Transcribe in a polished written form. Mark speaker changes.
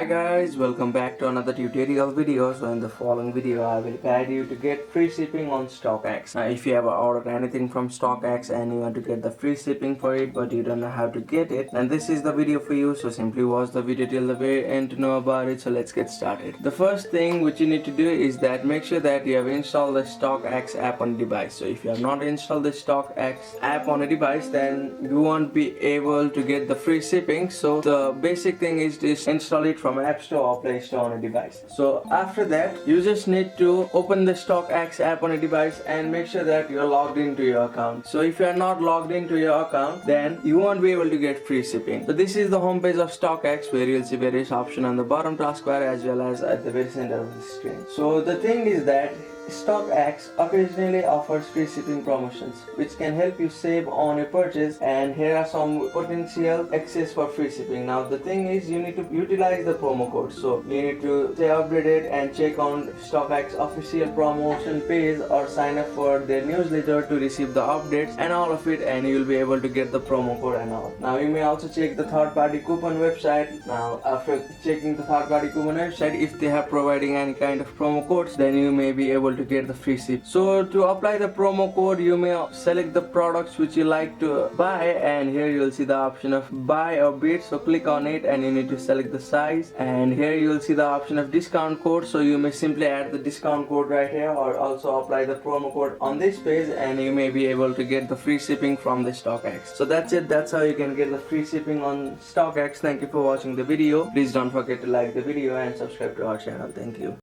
Speaker 1: Hi guys, welcome back to another tutorial video. So in the following video I will guide you to get free shipping on StockX. Now if you ever ordered anything from StockX and you want to get the free shipping for it but you don't know how to get it, then this is the video for you. So simply watch the video till the very end to know about it. So let's get started. The first thing which you need to do is that make sure that you have installed the StockX app on the device. So if you have not installed the StockX app on a device, then you won't be able to get the free shipping. So the basic thing is to install it from App Store or Play Store on a device. So after that, you just need to open the StockX app on a device and make sure that you're logged into your account. So if you're not logged into your account, then you won't be able to get free shipping. So this is the homepage of StockX, where you'll see various options on the bottom taskbar as well as at the very center of the screen. So the thing is that StockX occasionally offers free shipping promotions which can help you save on a purchase, and here are some potential access for free shipping. Now the thing is, you need to utilize the promo code. So you need to stay updated and check on StockX official promotion page or sign up for their newsletter to receive the updates and all of it, and you will be able to get the promo code and all. Now you may also check the third-party coupon website. Now after checking the third-party coupon website, if they have providing any kind of promo codes, then you may be able to get the free ship. So to apply the promo code, you may select the products which you like to buy, and here you will see the option of buy or bid. So click on it and you need to select the size, and here you will see the option of discount code. So you may simply add the discount code right here or also apply the promo code on this page, and you may be able to get the free shipping from the StockX. So that's it. That's how you can get the free shipping on StockX. Thank you for watching the video. Please don't forget to like the video and subscribe to our channel. Thank you.